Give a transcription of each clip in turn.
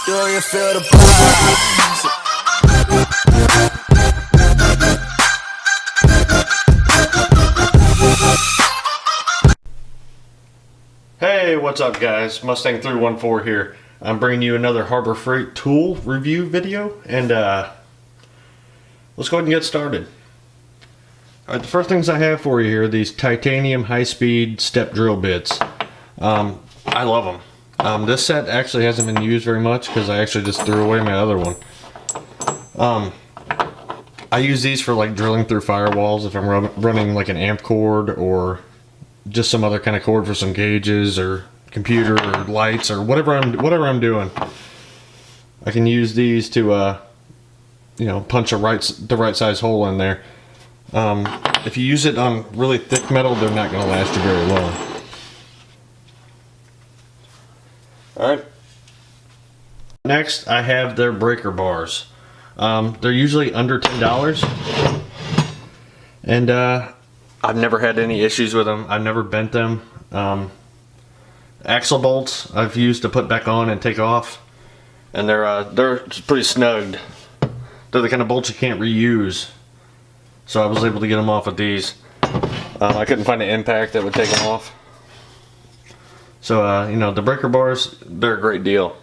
Do you feel the vibes? Hey, what's up guys? Mustang 314 here. I'm bringing you another Harbor Freight tool review video, and let's go ahead and get started. Alright, the first things I have for you here are these titanium high-speed step drill bits. I love them. This set actually hasn't been used very much because I actually just threw away my other one. I use these for like drilling through firewalls if I'm running like an amp cord or just some other kind of cord for some gauges or computer or lights or whatever I'm doing. I can use these to punch the right size hole in there. If you use it on really thick metal, they're not going to last you very long. Alright. Next, I have their breaker bars. They're usually under $10. And I've never had any issues with them. I've never bent them. Axle bolts I've used to put back on and take off. And they're pretty snugged. They're the kind of bolts you can't reuse. So I was able to get them off with these. I couldn't find an impact that would take them off. So, the breaker bars, they're a great deal.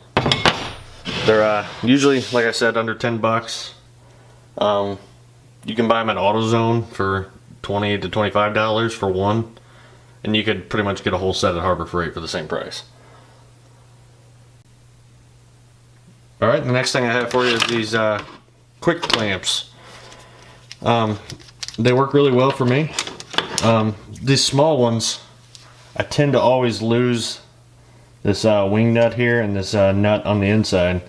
They're usually, like I said, under 10 bucks. You can buy them at AutoZone for $20 to $25 for one. And you could pretty much get a whole set at Harbor Freight for the same price. Alright, the next thing I have for you is these quick clamps. They work really well for me. These small ones, I tend to always lose this wing nut here and this nut on the inside.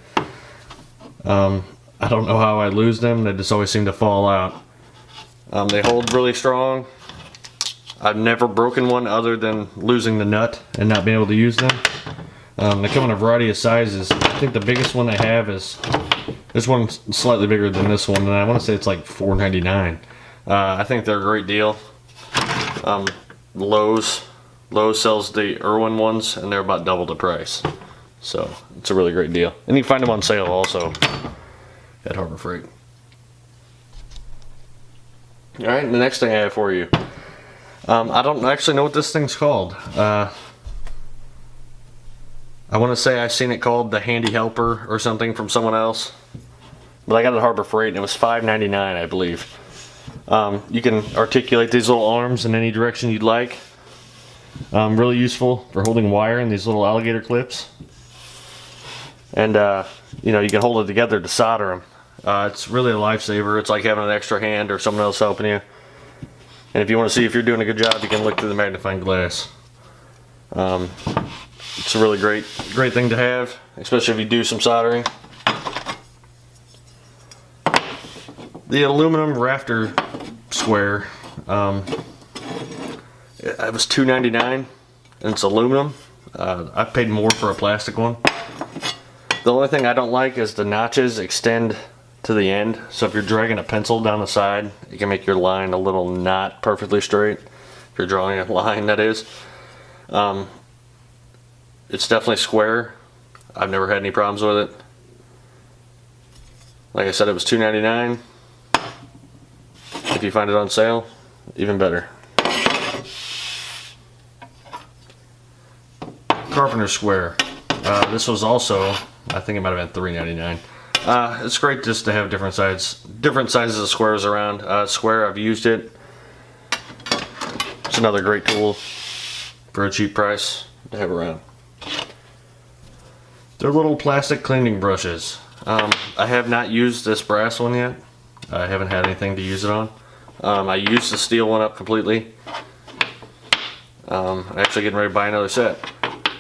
I don't know how I lose them. They just always seem to fall out. They hold really strong. I've never broken one other than losing the nut and not being able to use them. They come in a variety of sizes. I think the biggest one they have is this one's slightly bigger than this one, and I want to say it's like $4.99. I think they're a great deal. Lowe's sells the Irwin ones, and they're about double the price. So it's a really great deal. And you can find them on sale also at Harbor Freight. Alright, the next thing I have for you. I don't actually know what this thing's called. I want to say I've seen it called the Handy Helper or something from someone else. But I got it at Harbor Freight and it was $5.99, I believe. You can articulate these little arms in any direction you'd like. Really useful for holding wire in these little alligator clips. And you can hold it together to solder them. It's really a lifesaver. It's like having an extra hand or someone else helping you. And if you want to see if you're doing a good job, you can look through the magnifying glass. It's a really great thing to have, especially if you do some soldering. The aluminum rafter square, it was $2.99 and it's aluminum. I paid more for a plastic one. The only thing I don't like is the notches extend to the end, so if you're dragging a pencil down the side, it can make your line a little not perfectly straight. If you're drawing a line, that is. It's definitely square. I've never had any problems with it. Like I said, it was $2.99. If you find it on sale, even better. Carpenter Square. This was also, I think it might have been $3.99. It's great just to have different sizes of squares around. Square, I've used it. It's another great tool for a cheap price to have around. They're little plastic cleaning brushes. I have not used this brass one yet. I haven't had anything to use it on. I used the steel one up completely. I'm actually getting ready to buy another set.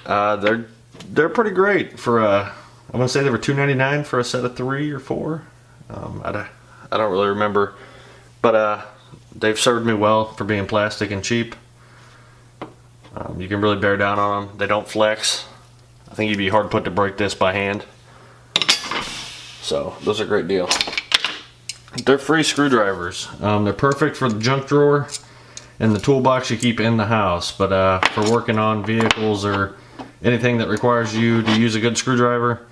They're pretty great for I'm gonna say they were $2.99 for a set of 3 or 4. I don't really remember, but they've served me well for being plastic and cheap. You can really bear down on them. They don't flex. I think you'd be hard put to break this by hand. So those are a great deal. They're free screwdrivers. They're perfect for the junk drawer and the toolbox you keep in the house, but for working on vehicles or anything that requires you to use a good screwdriver,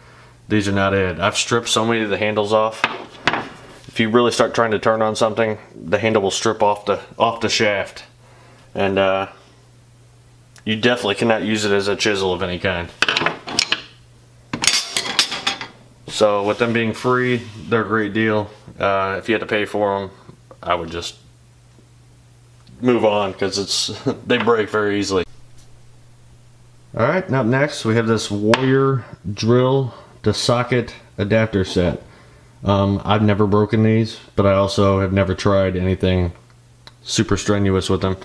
these are not it. I've stripped so many of the handles off. If you really start trying to turn on something, the handle will strip off the shaft, and you definitely cannot use it as a chisel of any kind. So with them being free, they're a great deal. If you had to pay for them, I would just move on, because they break very easily. All right, now next we have this Warrior drill to socket adapter set. I've never broken these, but I also have never tried anything super strenuous with them.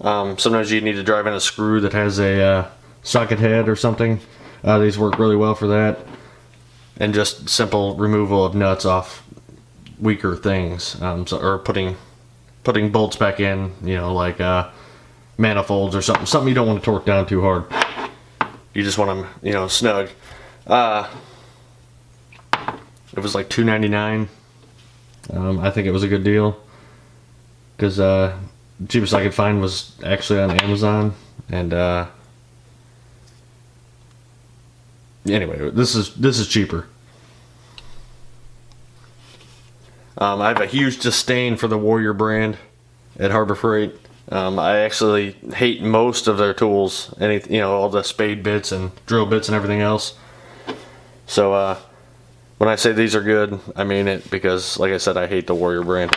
Sometimes you need to drive in a screw that has a socket head or something. These work really well for that. And just simple removal of nuts off weaker things, or putting bolts back in, you know, like manifolds or something you don't want to torque down too hard. You just want them, you know, snug. It was like $2.99. I think it was a good deal, because the cheapest I could find was actually on Amazon. And anyway, this is cheaper. I have a huge disdain for the Warrior brand at Harbor Freight. I actually hate most of their tools, all the spade bits and drill bits and everything else. So when I say these are good, I mean it, because like I said, I hate the Warrior brand.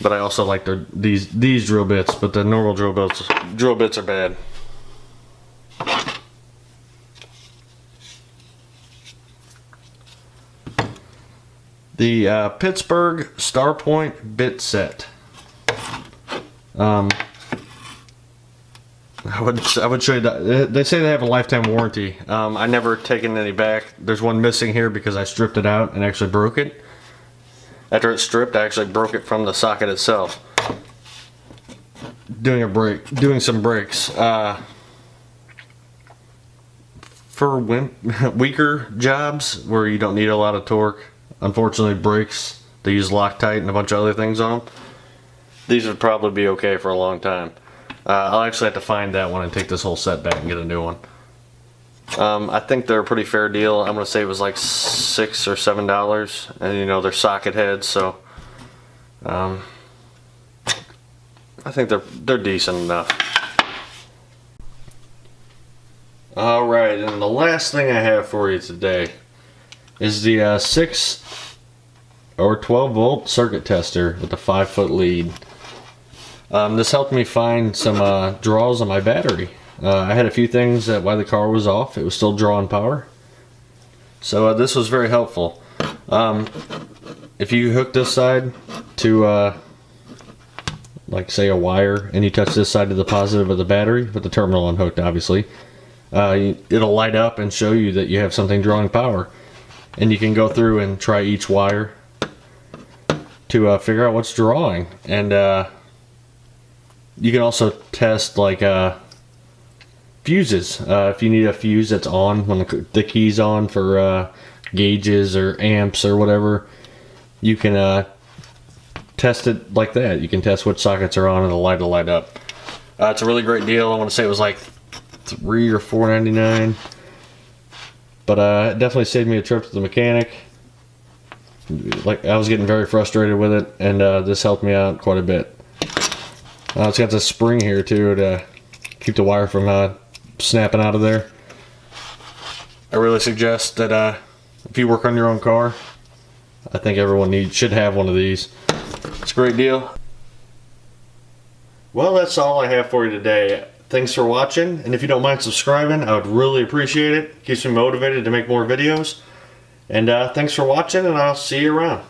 But I also like these drill bits, but the normal drill bits are bad. The Pittsburgh Starpoint bit set. I would show you that. They say they have a lifetime warranty. I never taken any back. There's one missing here because I stripped it out and actually broke it. After it's stripped, I actually broke it from the socket itself. Doing some breaks. For weaker jobs where you don't need a lot of torque, unfortunately brakes, they use Loctite and a bunch of other things on them. These would probably be okay for a long time. I'll actually have to find that one and take this whole set back and get a new one. I think they're a pretty fair deal. I'm going to say it was like $6 or $7, and they're socket heads, so I think they're decent enough. Alright, and the last thing I have for you today is the 6 or 12 volt circuit tester with a 5-foot lead. This helped me find some draws on my battery. I had a few things that while the car was off, it was still drawing power. So this was very helpful. If you hook this side to like say a wire, and you touch this side to the positive of the battery with the terminal unhooked, obviously, it'll light up and show you that you have something drawing power. And you can go through and try each wire to figure out what's drawing. And you can also test like fuses. If you need a fuse that's on when the key's on for gauges or amps or whatever, you can test it like that. You can test which sockets are on and the light will light up. It's a really great deal. I want to say it was like $3 or $4.99, but it definitely saved me a trip to the mechanic. Like, I was getting very frustrated with it, and this helped me out quite a bit. It's got this spring here too to keep the wire from snapping out of there. I really suggest that if you work on your own car, I think everyone should have one of these. It's a great deal. Well, that's all I have for you today. Thanks for watching, and if you don't mind subscribing, I would really appreciate it. Keeps me motivated to make more videos. And thanks for watching, and I'll see you around.